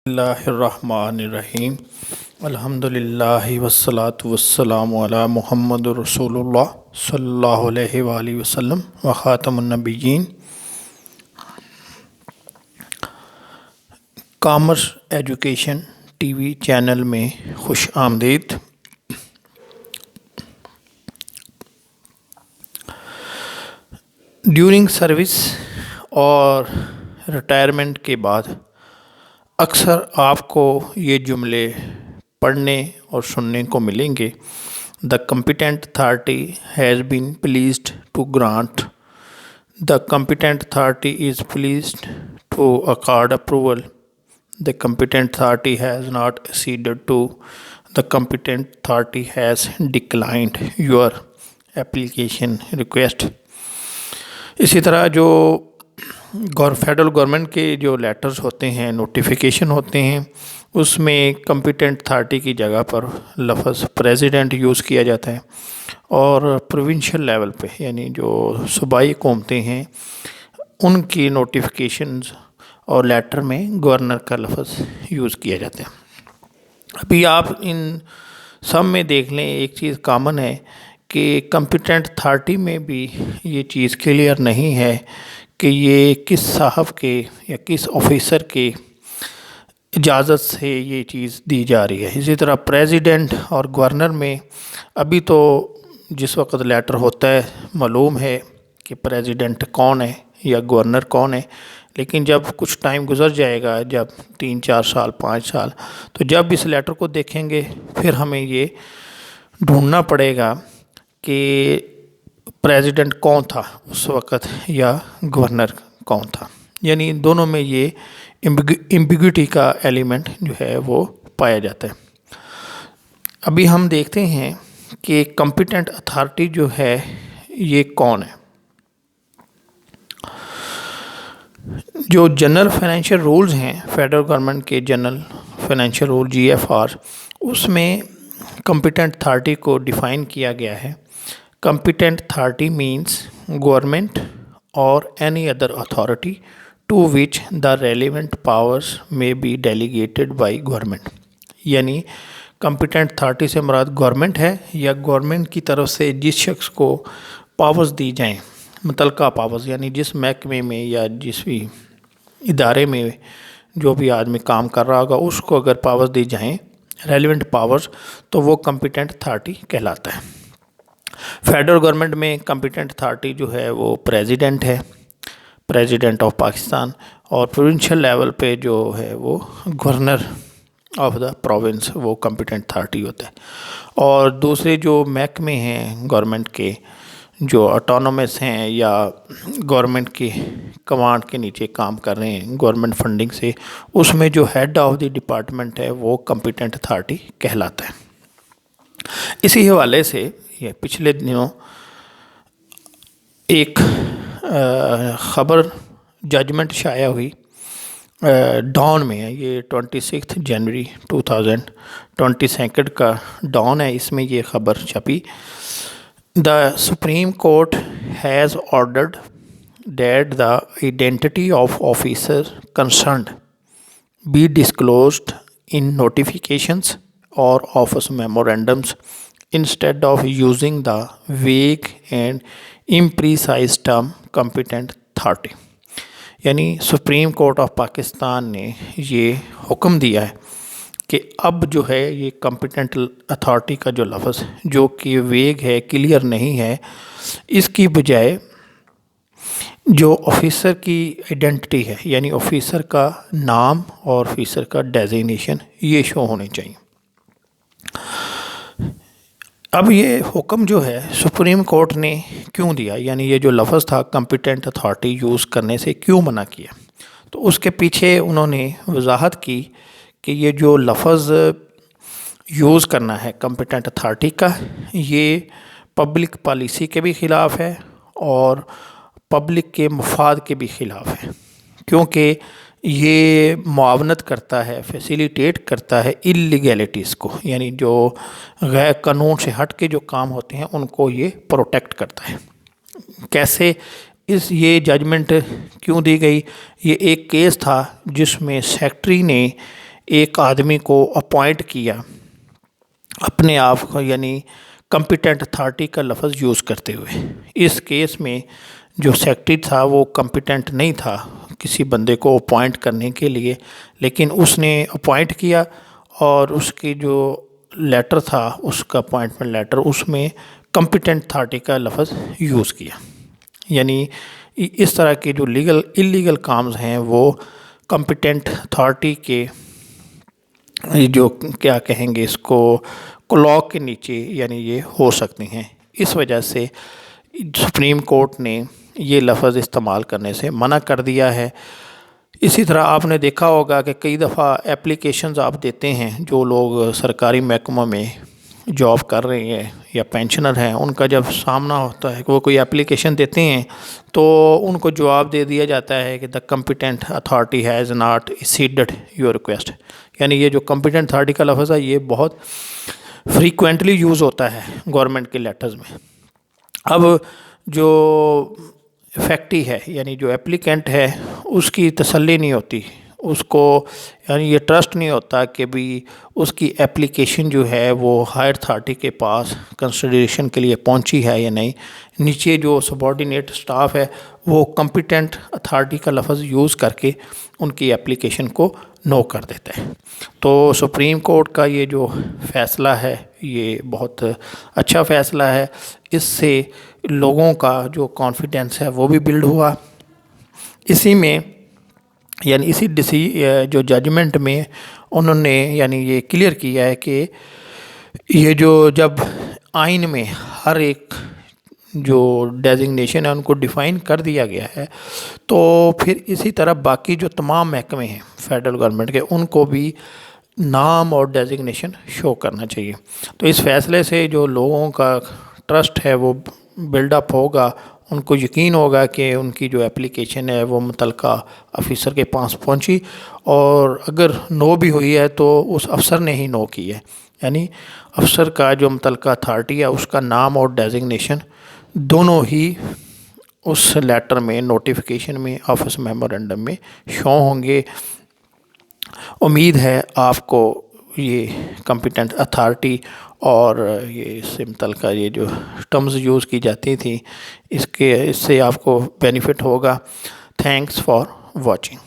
اللہ الرحمن الرحیم الحمد للہ والصلاة والسلام علی محمد رسول اللہ صلی اللہ علیہ وآلہ وسلم وخاتم النبیین۔ Commerce education T V channel میں خوش آمدید۔ ڈیورنگ سروس اور ریٹائرمنٹ کے بعد اکثر آپ کو یہ جملے پڑھنے اور سننے کو ملیں گے۔ The competent authority has been pleased to grant. The competent authority is pleased to accord approval. The competent authority has not acceded to. The competent authority has declined your application request. اسی طرح جو federal government کے جو letters ہوتے ہیں، notification ہوتے ہیں، اس میں کمپیٹنٹ اتھارٹی کی جگہ پر لفظ پریزیڈنٹ یوز کیا جاتا ہے، اور پروونشل لیول پہ یعنی جو صوبائی حکومتیں ہیں ان کی نوٹیفیکیشنز اور لیٹر میں گورنر کا لفظ یوز کیا جاتا ہے۔ ابھی آپ ان سب میں دیکھ لیں، ایک چیز کامن ہے کہ کمپیٹنٹ اتھارٹی میں بھی یہ چیز کلیئر نہیں ہے کہ یہ کس صاحب کے یا کس آفیسر کے اجازت سے یہ چیز دی جا رہی ہے۔ اسی طرح پریزیڈنٹ اور گورنر میں ابھی تو جس وقت لیٹر ہوتا ہے معلوم ہے کہ پریزیڈنٹ کون ہے یا گورنر کون ہے، لیکن جب کچھ ٹائم گزر جائے گا، جب 3-4 سال 5 سال، تو جب اس لیٹر کو دیکھیں گے پھر ہمیں یہ ڈھونڈنا پڑے گا کہ پریزیڈنٹ کون تھا اس وقت یا گورنر کون تھا، یعنی دونوں میں یہ ایمبیگوٹی کا ایلیمنٹ جو ہے وہ پایا جاتا ہے۔ ابھی ہم دیکھتے ہیں کہ کمپیٹنٹ اتھارٹی جو ہے یہ کون ہے۔ جو جنرل فائنینشیل رولز ہیں فیڈرل گورنمنٹ کے، جنرل فائنینشیل رول GFR، اس میں کمپیٹنٹ اتھارٹی کو ڈیفائن کیا گیا ہے۔ Competent authority means government or any other authority to which the relevant powers may be delegated by government. یعنی competent authority سے مراد government ہے یا گورنمنٹ کی طرف سے جس شخص کو پاورز دی جائیں، متعلقہ پاورز، یعنی جس محکمے میں یا جس بھی ادارے میں جو بھی آدمی کام کر رہا ہوگا اس کو اگر پاورز دی جائیں، ریلیونٹ پاورز، تو وہ کمپیٹنٹ اتھارٹی کہلاتا ہے۔ فیڈرل گورنمنٹ میں کمپیٹنٹ اتھارٹی جو ہے وہ پریزیڈنٹ ہے، پریزیڈنٹ آف پاکستان، اور پروونشل لیول پہ جو ہے وہ گورنر آف دا پروونس وہ کمپیٹنٹ اتھارٹی ہوتا ہے۔ اور دوسرے جو محکمے ہیں گورنمنٹ کے جو آٹونومس ہیں یا گورنمنٹ کی کمانڈ کے نیچے کام کر رہے ہیں گورنمنٹ فنڈنگ سے، اس میں جو ہیڈ آف دی ڈپارٹمنٹ ہے وہ کمپیٹنٹ اتھارٹی کہلاتا ہے۔ اسی حوالے سے یہ پچھلے دنوں ایک خبر ججمنٹ شائع ہوئی ڈان میں، یہ 26 جنوری 2022 کا ڈان ہے، اس میں یہ خبر چھپی۔ The supreme court has ordered that the identity of officer concerned be disclosed in notifications اور office memorandums instead of using the vague and imprecise term competent authority۔ یعنی سپریم کورٹ آف پاکستان نے یہ حکم دیا ہے کہ اب جو ہے یہ کمپیٹنٹ اتھارٹی کا جو لفظ جو کہ ویگ ہے، کلیئر نہیں ہے، اس کی بجائے جو آفیسر کی آئیڈینٹی ہے، یعنی آفیسر کا نام اور آفیسر کا ڈیزیگنیشن، یہ شو ہونے چاہیے۔ اب یہ حکم جو ہے سپریم کورٹ نے کیوں دیا، یعنی یہ جو لفظ تھا کمپیٹنٹ اتھارٹی یوز کرنے سے کیوں منع کیا، تو اس کے پیچھے انہوں نے وضاحت کی کہ یہ جو لفظ یوز کرنا ہے کمپیٹنٹ اتھارٹی کا، یہ پبلک پالیسی کے بھی خلاف ہے اور پبلک کے مفاد کے بھی خلاف ہے، کیونکہ یہ معاونت کرتا ہے، فیسیلیٹیٹ کرتا ہے اللیگیلٹیز کو، یعنی جو غیر قانون سے ہٹ کے جو کام ہوتے ہیں ان کو یہ پروٹیکٹ کرتا ہے۔ کیسے یہ ججمنٹ کیوں دی گئی؟ یہ ایک کیس تھا جس میں سیکٹری نے ایک آدمی کو اپوائنٹ کیا اپنے آپ کو، یعنی کمپیٹنٹ اتھارٹی کا لفظ یوز کرتے ہوئے۔ اس کیس میں جو سیکٹری تھا وہ کمپیٹنٹ نہیں تھا کسی بندے کو اپوائنٹ کرنے کے لیے، لیکن اس نے اپوائنٹ کیا اور اس کی جو لیٹر تھا، اس کا اپوائنٹمنٹ لیٹر، اس میں کمپیٹنٹ اتھارٹی کا لفظ یوز کیا۔ یعنی اس طرح کے جو اللیگل کامز ہیں وہ کمپیٹنٹ اتھارٹی کے جو کیا کہیں گے اس کو لاء کے نیچے یعنی یہ ہو سکتی ہیں۔ اس وجہ سے سپریم کورٹ نے یہ لفظ استعمال کرنے سے منع کر دیا ہے۔ اسی طرح آپ نے دیکھا ہوگا کہ کئی دفعہ اپلیکیشنز آپ دیتے ہیں، جو لوگ سرکاری محکمہ میں جاب کر رہے ہیں یا پینشنر ہیں، ان کا جب سامنا ہوتا ہے کہ وہ کوئی اپلیکیشن دیتے ہیں تو ان کو جواب دے دیا جاتا ہے کہ the competent authority has not acceded your request. یعنی یہ جو کمپیٹنٹ اتھارٹی کا لفظ ہے یہ بہت فریکوینٹلی یوز ہوتا ہے گورنمنٹ کے لیٹرز میں۔ اب جو فیکٹری ہے یعنی جو اپلیکینٹ ہے اس کی تسلی نہیں ہوتی، اس کو یعنی یہ ٹرسٹ نہیں ہوتا کہ بھی اس کی اپلیکیشن جو ہے وہ ہائر اتھارٹی کے پاس کنسیڈریشن کے لیے پہنچی ہے یا نہیں۔ نیچے جو سبارڈینیٹ اسٹاف ہے وہ کمپیٹنٹ اتھارٹی کا لفظ یوز کر کے ان کی اپلیکیشن کو نو کر دیتا ہے۔ تو سپریم کورٹ کا یہ جو فیصلہ ہے یہ بہت اچھا فیصلہ ہے، اس سے لوگوں کا جو کانفیڈنس ہے وہ بھی بلڈ ہوا۔ اسی میں یعنی اسی جو ججمنٹ میں انہوں نے یعنی یہ کلیئر کیا ہے کہ یہ جو جب آئین میں ہر ایک جو ڈیزگنیشن ہے ان کو ڈیفائن کر دیا گیا ہے تو پھر اسی طرح باقی جو تمام محکمے ہیں فیڈرل گورنمنٹ کے ان کو بھی نام اور ڈیزگنیشن شو کرنا چاہیے۔ تو اس فیصلے سے جو لوگوں کا ٹرسٹ ہے وہ بلڈ اپ ہوگا، ان کو یقین ہوگا کہ ان کی جو اپلیکیشن ہے وہ متعلقہ افیسر کے پاس پہنچی، اور اگر نو بھی ہوئی ہے تو اس افسر نے ہی نو کی ہے، یعنی افسر کا جو متعلقہ اتھارٹی ہے اس کا نام اور ڈیزگنیشن دونوں ہی اس لیٹر میں، نوٹیفیکیشن میں، آفس میمورنڈم میں شو ہوں گے۔ امید ہے آپ کو یہ کمپیٹنٹ اتھارٹی اور یہ اس سے متعلقہ یہ جو ٹرمز یوز کی جاتی تھیں اس سے آپ کو بینیفٹ ہوگا۔ Thanks for watching.